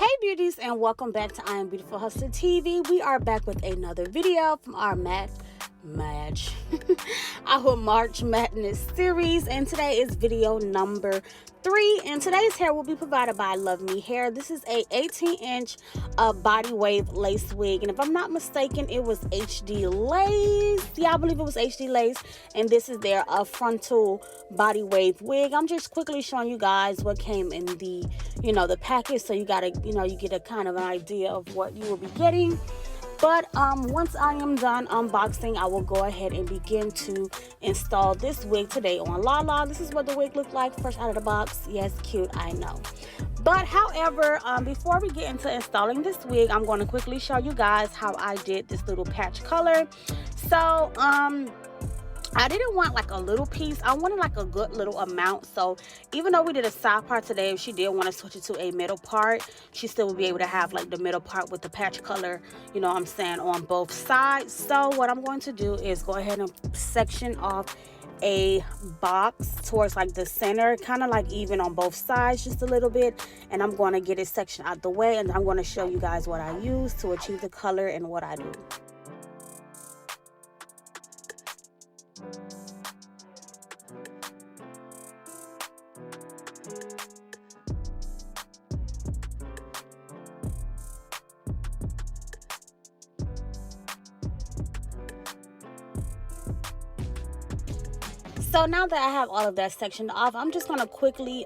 Hey beauties, and welcome back to IAmBeautifulHustler TV. We are back with another video from our our March Madness series, and today is video number 3. And today's hair will be provided by LUVMEHAIR. This is a 18-inch body wave lace wig, and if I'm not mistaken, it was HD lace. Yeah, I believe it was HD lace, and this is their frontal body wave wig. I'm just quickly showing you guys what came in the the package, so you get a kind of an idea of what you will be getting. But once I am done unboxing, I will go ahead and begin to install this wig today on Lala. This is what the wig looked like fresh out of the box. Yes, cute, I know. But however, before we get into installing this wig, I'm going to quickly show you guys how I did this little patch color. So I didn't want like a little piece. I wanted like a good little amount. So even though we did a side part today, if she did want to switch it to a middle part, she still would be able to have like the middle part with the patch color, you know what I'm saying, on both sides. So what I'm going to do is go ahead and section off a box towards like the center, kind of like even on both sides just a little bit, and I'm going to get it sectioned out the way, and I'm going to show you guys what I use to achieve the color and what I do. So now that I have all of that sectioned off, I'm just going to quickly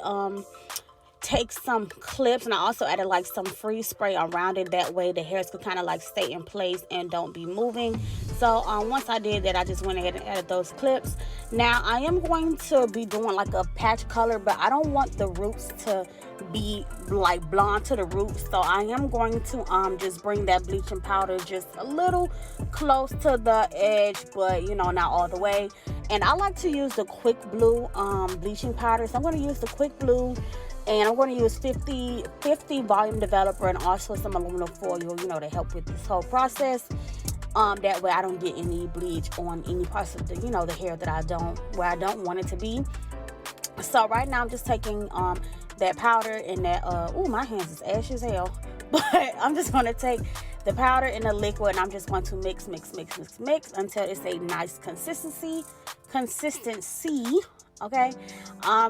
take some clips, and I also added like some freeze spray around it. That way the hairs could kind of like stay in place and don't be moving. So once I did that, I just went ahead and added those clips. Now I am going to be doing like a patch color, but I don't want the roots to be like blonde to the roots. So I am going to just bring that bleaching powder just a little close to the edge, but not all the way. And I like to use the Quick Blue bleaching powder. So I'm going to use the Quick Blue, and I'm going to use 50 volume developer and also some aluminum foil, to help with this whole process. That way I don't get any bleach on any parts of the, the hair that I don't want it to be. So right now I'm just taking that powder and that, my hands is ashy as hell. But I'm just going to take the powder and the liquid, and I'm just going to mix until it's a nice consistency. Okay,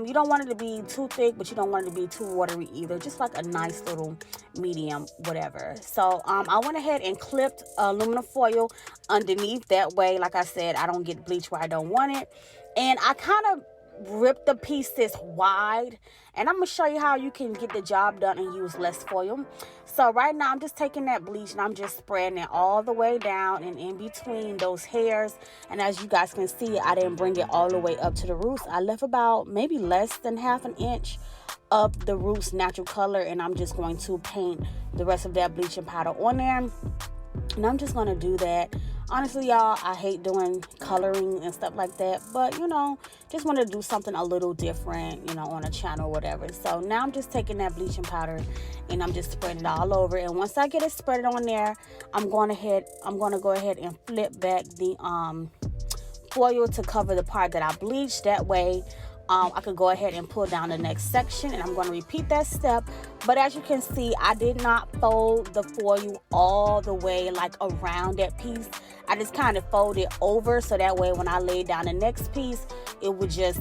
you don't want it to be too thick, but you don't want it to be too watery either. Just like a nice little medium, whatever. So I went ahead and clipped aluminum foil underneath. That way, like I said, I don't get bleach where I don't want it. And I kind of rip the piece this wide, and I'm gonna show you how you can get the job done and use less foil. So right now I'm just taking that bleach and I'm just spreading it all the way down and in between those hairs. And as you guys can see, I didn't bring it all the way up to the roots. I left about maybe less than ½ an inch of the roots natural color, and I'm just going to paint the rest of that bleaching powder on there. And I'm just going to do that. Honestly, y'all, I hate doing coloring and stuff like that. But, just want to do something a little different, on a channel or whatever. So now I'm just taking that bleaching powder and I'm just spreading it all over. And once I get it spread on there, I'm going to go ahead and flip back the foil to cover the part that I bleached. That way, I could go ahead and pull down the next section, and I'm going to repeat that step. But as you can see, I did not fold the foil all the way like around that piece. I just kind of fold it over, so that way when I lay down the next piece, it would just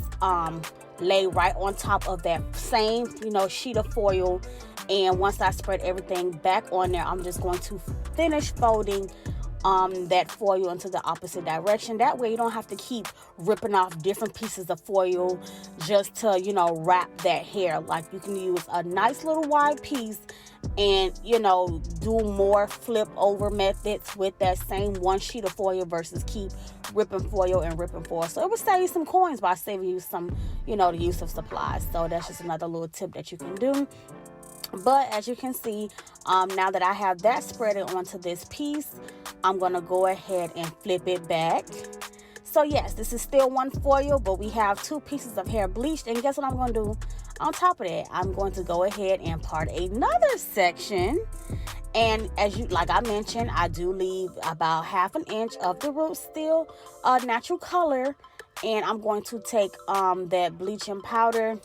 lay right on top of that same sheet of foil. And once I spread everything back on there, I'm just going to finish folding that foil into the opposite direction. That way you don't have to keep ripping off different pieces of foil just to wrap that hair. Like, you can use a nice little wide piece and do more flip over methods with that same one sheet of foil versus keep ripping foil. So it would save you some coins by saving you some the use of supplies. So that's just another little tip that you can do. But as you can see, now that I have that spread onto this piece, I'm going to go ahead and flip it back. So yes, this is still one foil, but we have 2 pieces of hair bleached. And guess what I'm going to do on top of that? I'm going to go ahead and part another section. And like I mentioned, I do leave about ½ an inch of the root still natural color. And I'm going to take that bleaching powder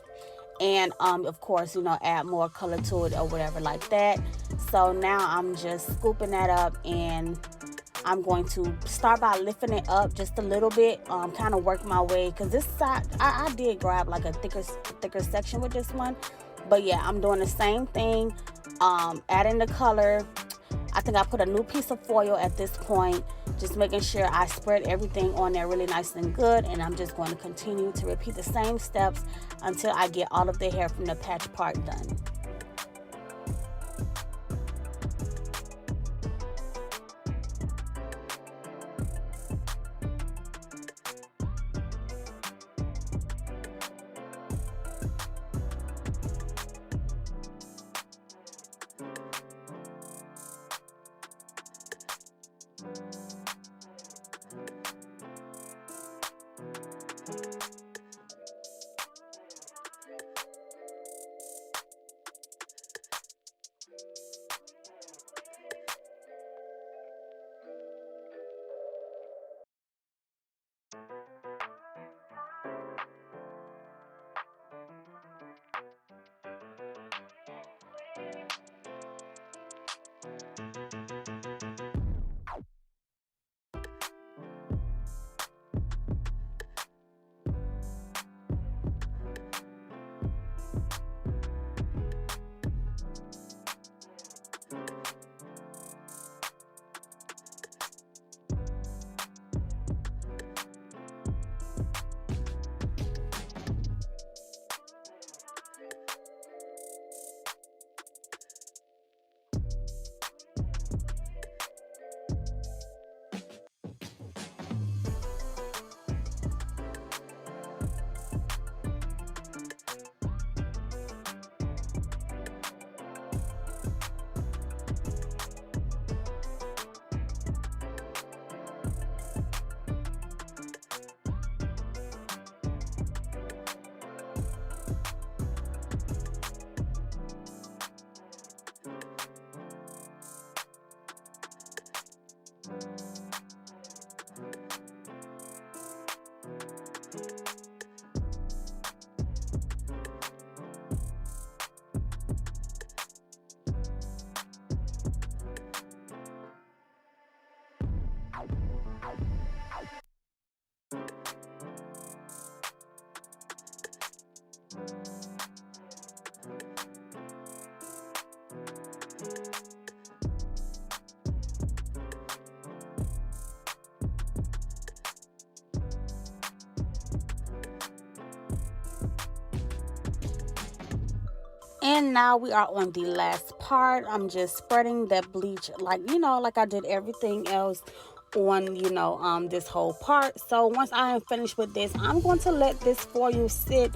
and of course, you know, add more color to it or whatever like that. So now I'm just scooping that up, and I'm going to start by lifting it up just a little bit, kind of work my way, because this side I did grab like a thicker section with this one. But yeah, I'm doing the same thing, adding the color. I think I put a new piece of foil at this point, just making sure I spread everything on there really nice and good. And I'm just going to continue to repeat the same steps until I get all of the hair from the patch part done. And now we are on the last part. I'm just spreading that bleach like, you know, like I did everything else on, you know, this whole part. So once I am finished with this, I'm going to let this foil sit,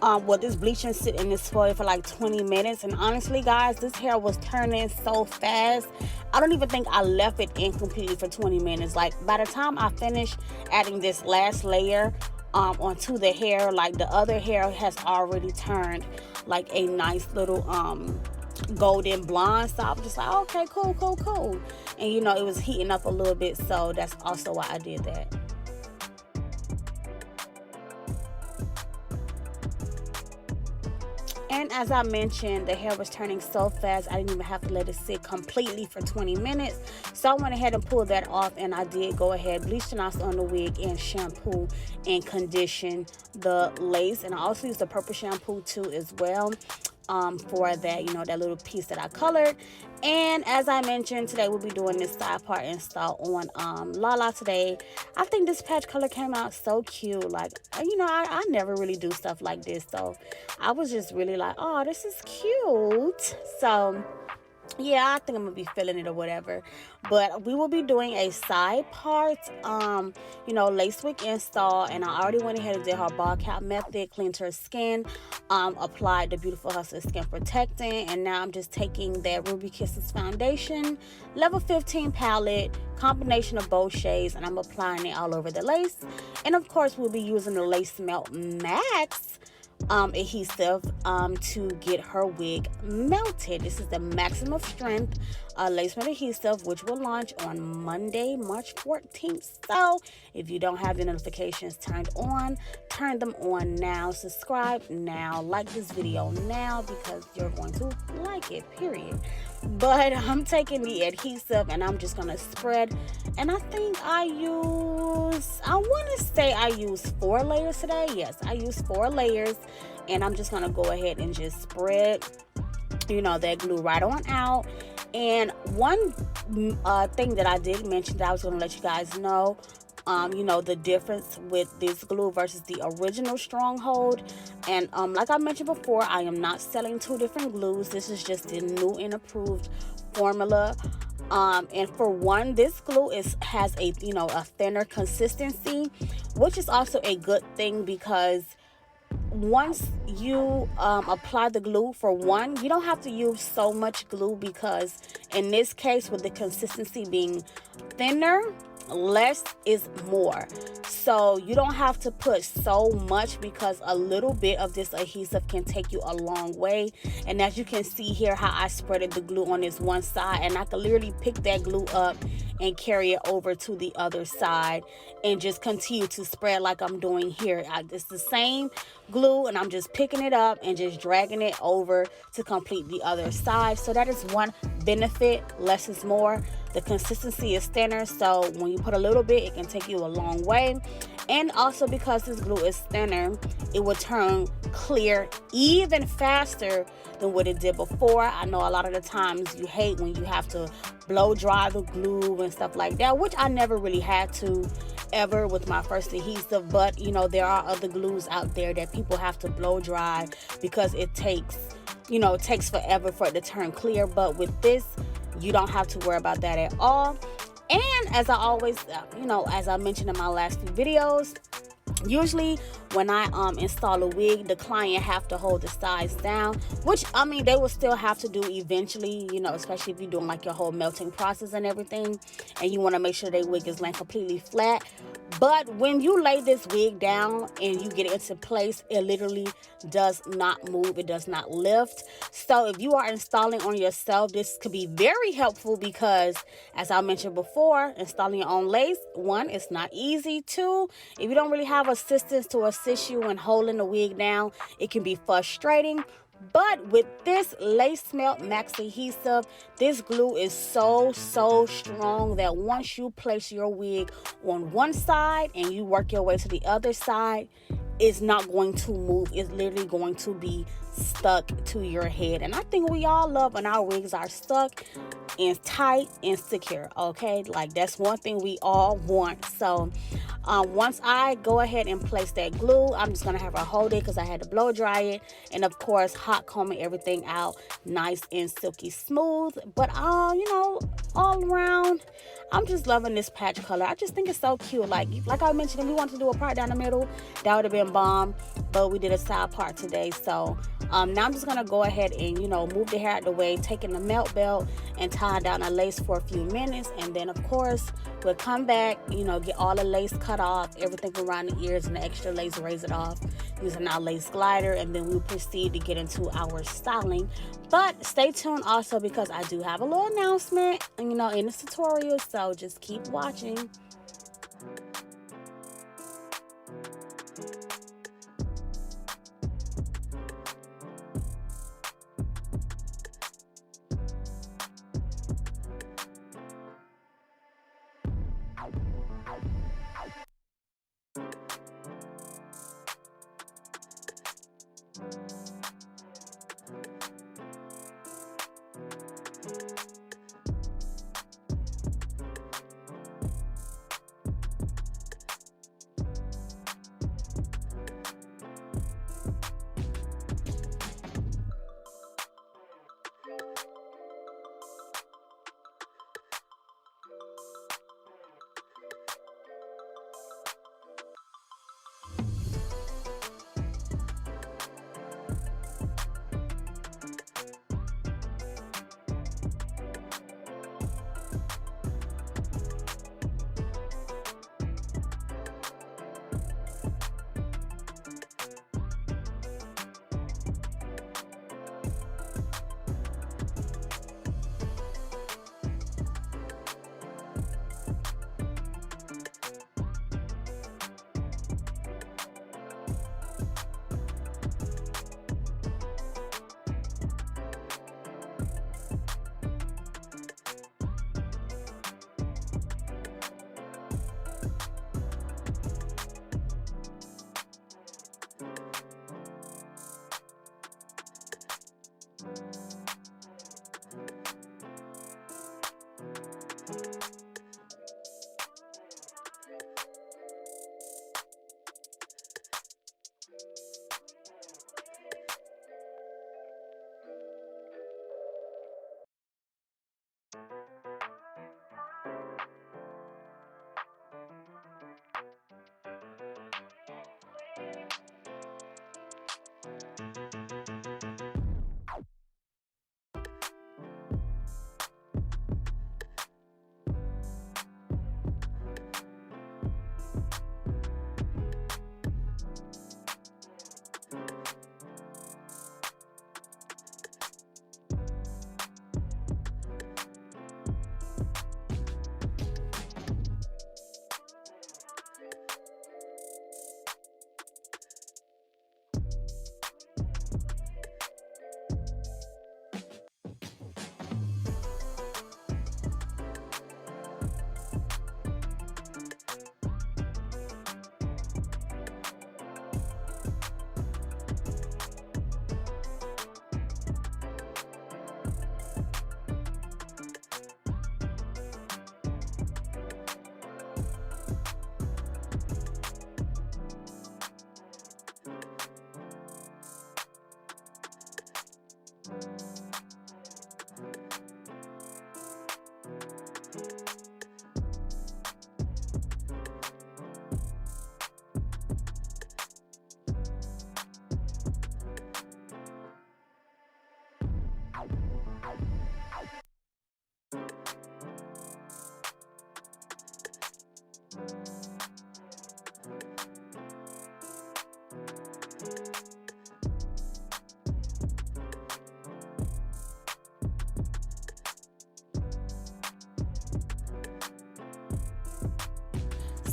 well, this bleaching sit in this foil for like 20 minutes. And honestly, guys, this hair was turning so fast. I don't even think I left it in completely for 20 minutes. Like, by the time I finished adding this last layer onto the hair, like, the other hair has already turned like a nice little golden blonde. So I was just like, okay, cool. And you know, it was heating up a little bit, so that's also why I did that. And as I mentioned, the hair was turning so fast, I didn't even have to let it sit completely for 20 minutes. So I went ahead and pulled that off, and I did go ahead, bleach the knots on the wig, and shampoo and condition the lace. And I also used the purple shampoo too as well, for that, you know, that little piece that I colored. And as I mentioned, today we'll be doing this side part install on Lala today. I think this patch color came out so cute. Like, you know, I never really do stuff like this, so I was just really like, oh, this is cute. So yeah, I think I'm gonna be feeling it or whatever. But we will be doing a side part, you know, lace wig install. And I already went ahead and did her ball cap method, cleaned her skin, applied the Beautiful Hustler Skin Protectant. And now I'm just taking that Ruby Kisses foundation, level 15 palette, combination of both shades, and I'm applying it all over the lace. And of course, we'll be using the Lace Melt Max adhesive to get her wig melted. This is the maximum strength lace melt adhesive, which will launch on Monday, March 14th. So if you don't have your notifications turned on, turn them on now. Subscribe now. Like this video now, because you're going to like it, period. But I'm taking the adhesive and I'm just going to spread. And I think I want to say I used 4 layers today. Yes, I used 4 layers. And I'm just going to go ahead and just spread, that glue right on out. And one thing that I did mention that I was going to let you guys know, the difference with this glue versus the original Stronghold. And like I mentioned before, I am not selling 2 different glues. This is just the new and approved formula. And for one, this glue has a thinner consistency, which is also a good thing, because once you apply the glue, for one, you don't have to use so much glue, because in this case, with the consistency being thinner, less is more. So you don't have to put so much, because a little bit of this adhesive can take you a long way. And as you can see here, how I spreaded the glue on this one side, and I can literally pick that glue up and carry it over to the other side and just continue to spread like I'm doing here. It's the same glue, and I'm just picking it up and just dragging it over to complete the other side. So that is one benefit. Less is more. The consistency is thinner, so when you put a little bit, it can take you a long way. And also, because this glue is thinner, it will turn clear even faster than what it did before. I know a lot of the times you hate when you have to blow dry the glue and stuff like that, which I never really had to ever with my first adhesive. But there are other glues out there that people have to blow dry, because it takes forever for it to turn clear. But with this, you don't have to worry about that at all. And as I always, as I mentioned in my last few videos, usually when I install a wig, the client have to hold the sides down, which they will still have to do eventually, especially if you're doing like your whole melting process and everything, and you want to make sure their wig is laying completely flat. But when you lay this wig down and you get it into place, it literally does not move. It does not lift. So if you are installing on yourself, this could be very helpful, because as I mentioned before, installing your own lace, one, it's not easy. Two, if you don't really have assistance to assist you in holding the wig down, it can be frustrating. But with this Lace Melt Max Adhesive, this glue is so strong that once you place your wig on one side and you work your way to the other side, it's not going to move. It's literally going to be stuck to your head. And I think we all love when our wigs are stuck and tight and secure, okay? Like, that's one thing we all want. So once I go ahead and place that glue, I'm just gonna have her hold it, because I had to blow dry it, and of course hot combing everything out nice and silky smooth. But all around, I'm just loving this patch color. I just think it's so cute. Like I mentioned, if we wanted to do a part down the middle, that would have been bomb, but we did a side part today. So now I'm just gonna go ahead and move the hair out of the way, taking the melt belt and tie down a lace for a few minutes, and then of course we'll come back, get all the lace cut off, everything around the ears and the extra lace, raise it off using our lace glider, and then we'll proceed to get into our styling. But stay tuned also, because I do have a little announcement in this tutorial, so just keep watching.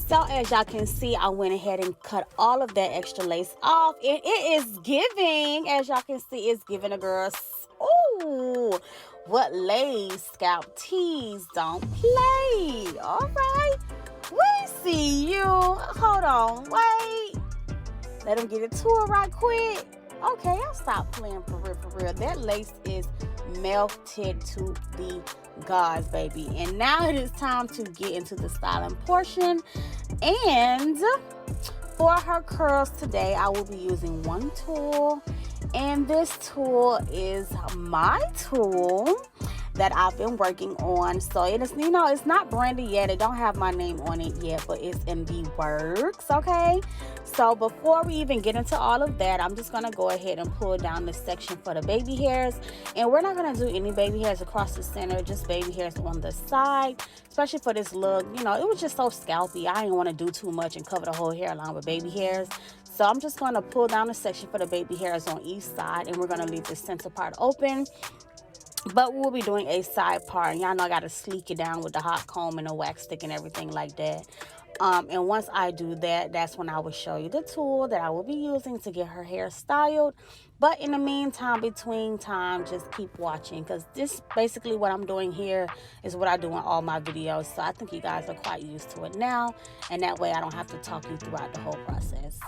So as y'all can see, I went ahead and cut all of that extra lace off, and it is giving, as y'all can see, it's giving a girl, ooh, what lace, scalp tease, don't play. All right, we see you. Hold on, wait. Let them get it to her right quick. Okay, I'll stop playing for real, for real. That lace is melted to the gods, baby. And now it is time to get into the styling portion. And for her curls today, I will be using one tool. And this tool is my tool that I've been working on. So it is, you know, it's not branded yet. It don't have my name on it yet, but it's in the works, okay? So before we even get into all of that, I'm just gonna go ahead and pull down the section for the baby hairs. And we're not gonna do any baby hairs across the center, just baby hairs on the side, especially for this look. You know, it was just so scalpy. I didn't wanna do too much and cover the whole hairline with baby hairs. So I'm just gonna pull down the section for the baby hairs on each side, and we're gonna leave the center part open. But we'll be doing a side part. Y'all know I gotta sleek it down with the hot comb and the wax stick and everything like that. And once I do that, that's when I will show you the tool that I will be using to get her hair styled. But in the meantime, between time, just keep watching, because this basically what I'm doing here is what I do in all my videos. So I think you guys are quite used to it now, and that way I don't have to talk you throughout the whole process.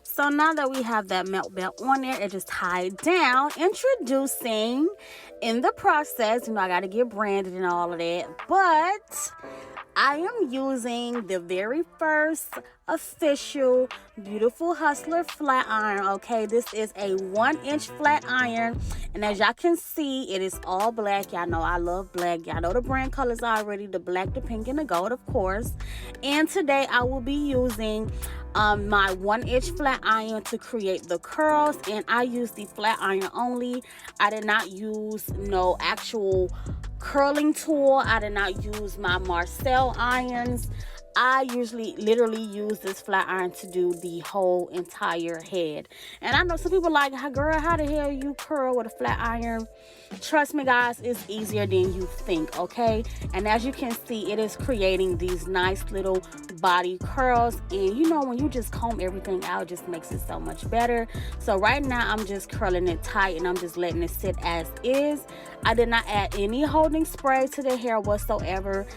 So now that we have that melt belt on there, it is tied down. Introducing, in the process, you know, I got to get branded and all of that, but I am using the very first official Beautiful Hustler flat iron. Okay, this is a 1-inch flat iron, and as y'all can see, it is all black. Y'all know I love black. Y'all know the brand colors already, the black, the pink, and the gold, of course. And today I will be using my 1-inch flat iron to create the curls, and I use the flat iron only. I did not use no actual curling tool. I did not use my Marcel irons. I usually literally use this flat iron to do the whole entire head. And I know some people like, girl, how the hell you curl with a flat iron? Trust me, guys, it's easier than you think, okay? And as you can see, it is creating these nice little body curls. And you know, when you just comb everything out, it just makes it so much better. So right now, I'm just curling it tight and I'm just letting it sit as is. I did not add any holding spray to the hair whatsoever.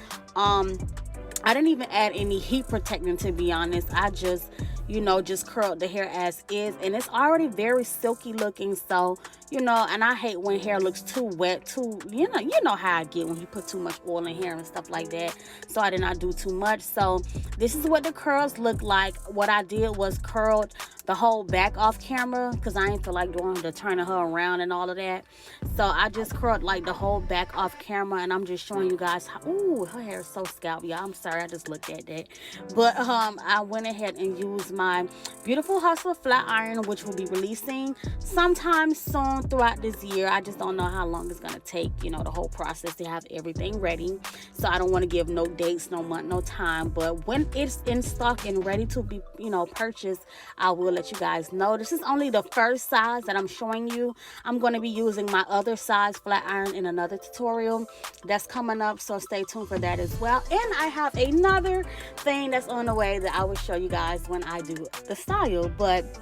I didn't even add any heat protectant, to be honest. I just, you know, just curled the hair as is, and it's already very silky looking. So, you know, and I hate when hair looks too wet, too, you know how I get when you put too much oil in hair and stuff like that. So I did not do too much. So this is what the curls look like. What I did was curled the whole back off camera, because I ain't feel like doing the turning her around and all of that. So I just curled like the whole back off camera, and I'm just showing you guys how, ooh, her hair is so scalpy, y'all. I'm sorry, I just looked at that. But I went ahead and used my Beautiful Hustler flat iron, which will be releasing sometime soon throughout this year. I just don't know how long it's gonna take, you know, the whole process to have everything ready. So I don't want to give no dates, no month, no time. But when it's in stock and ready to be, you know, purchased, I will let you guys know. This is only the first size that I'm showing you. I'm going to be using my other size flat iron in another tutorial that's coming up, so stay tuned for that as well. And I have another thing that's on the way that I will show you guys when I do the style. But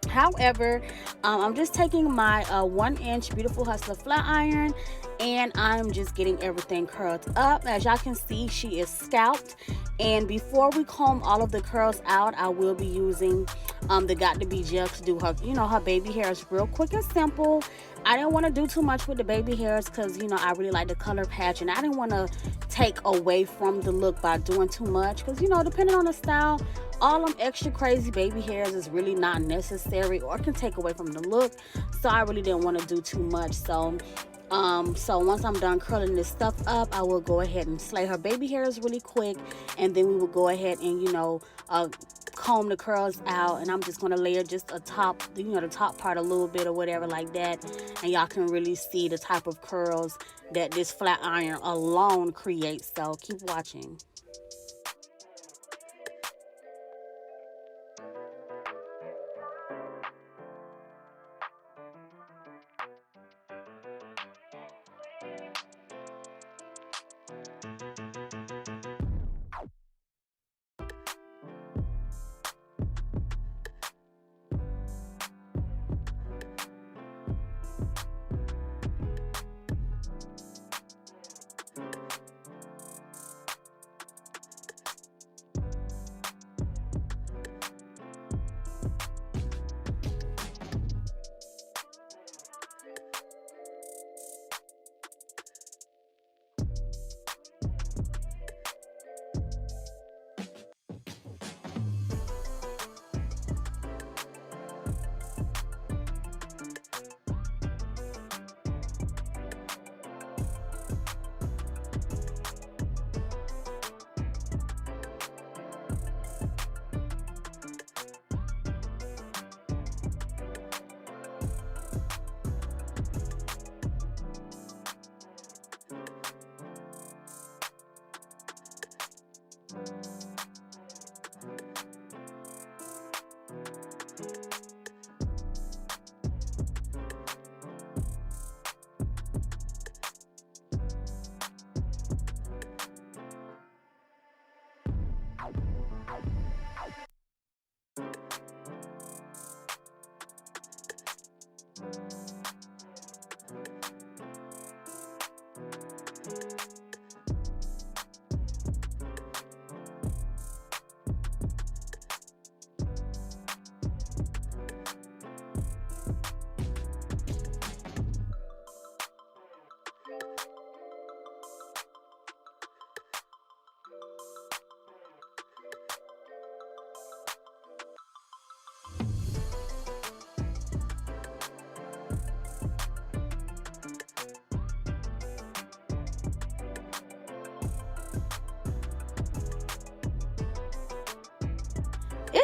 however, I'm just taking my 1-inch Beautiful Hustler flat iron, and I'm just getting everything curled up. As y'all can see, she is scalped. And before we comb all of the curls out, I will be using the Got to Be gel to do her, you know, her baby hairs real quick and simple. I didn't want to do too much with the baby hairs because, you know, I really like the color patch, and I didn't want to take away from the look by doing too much because, you know, depending on the style, all them extra crazy baby hairs is really not necessary or can take away from the look. So I really didn't want to do too much. So once I'm done curling this stuff up, I will go ahead and slay her baby hairs really quick, and then we will go ahead and, you know, comb the curls out. And I'm just going to layer just a top, you know, the top part a little bit or whatever like that, and y'all can really see the type of curls that this flat iron alone creates. So keep watching.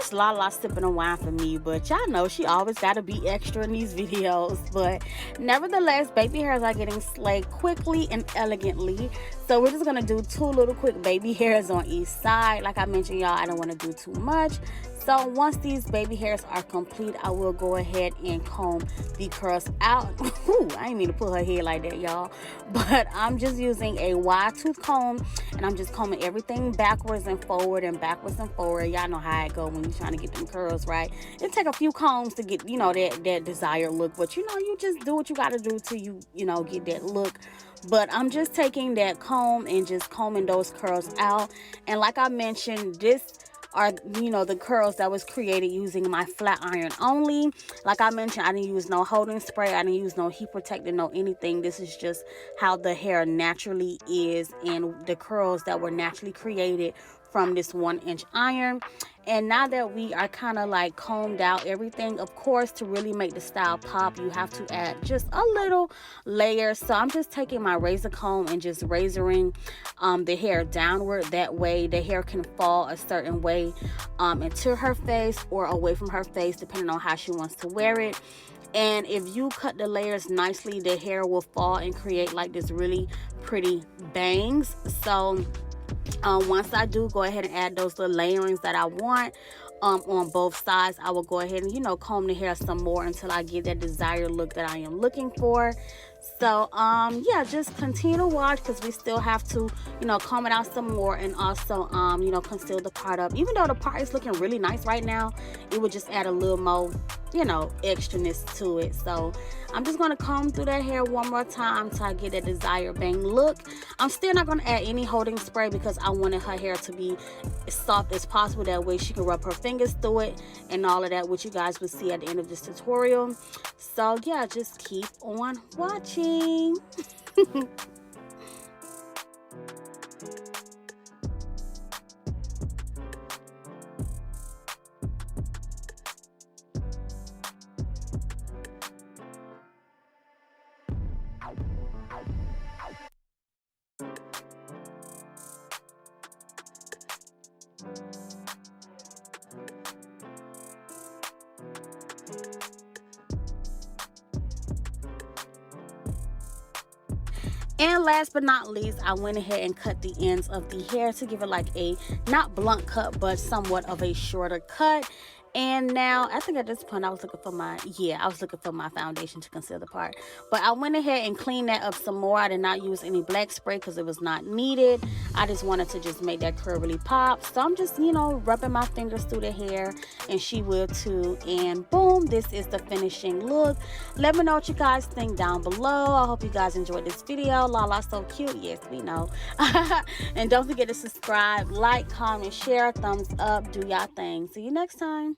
It's Lala sipping a wine for me, but y'all know she always got to be extra in these videos. But nevertheless, baby hairs are getting slayed quickly and elegantly. So we're just going to do 2 little quick baby hairs on each side. Like I mentioned, y'all, I don't want to do too much. So once these baby hairs are complete, I will go ahead and comb the curls out. Ooh, I didn't mean to put her hair like that, y'all. But I'm just using a wide tooth comb, and I'm just combing everything backwards and forward and backwards and forward. Y'all know how it go when you're trying to get them curls right. It take a few combs to get, you know, that desired look. But, you know, you just do what you got to do till you know, get that look. But I'm just taking that comb and just combing those curls out. And like I mentioned, this are, you know, the curls that was created using my flat iron only. Like I mentioned, I didn't use no holding spray, I didn't use no heat protector, no anything. This is just how the hair naturally is, and the curls that were naturally created from this 1-inch iron. And now that we are kind of like combed out everything, of course, to really make the style pop, you have to add just a little layer. So I'm just taking my razor comb and just razoring the hair downward. That way the hair can fall a certain way into her face or away from her face, depending on how she wants to wear it. And if you cut the layers nicely, the hair will fall and create like this really pretty bangs. So once I do go ahead and add those little layerings that I want on both sides, I will go ahead and, you know, comb the hair some more until I get that desired look that I am looking for. So yeah, just continue to watch, because we still have to, you know, comb it out some more, and also you know, conceal the part up. Even though the part is looking really nice right now, it would just add a little more, you know, extraness to it. So I'm just going to comb through that hair one more time until I get that desired bang look. I'm still not going to add any holding spray because I wanted her hair to be as soft as possible. That way she can rub her fingers through it and all of that, which you guys will see at the end of this tutorial. So yeah, just keep on watching. And last but not least, I went ahead and cut the ends of the hair to give it like a not blunt cut, but somewhat of a shorter cut. And now, I think at this point I was looking for my foundation to conceal the part. But I went ahead and cleaned that up some more. I did not use any black spray because it was not needed. I just wanted to just make that curl really pop. So I'm just, you know, rubbing my fingers through the hair, and she will too. And boom, this is the finishing look. Let me know what you guys think down below. I hope you guys enjoyed this video. Lala's so cute. Yes, we know. And don't forget to subscribe, like, comment, share, thumbs up, do y'all thing. See you next time.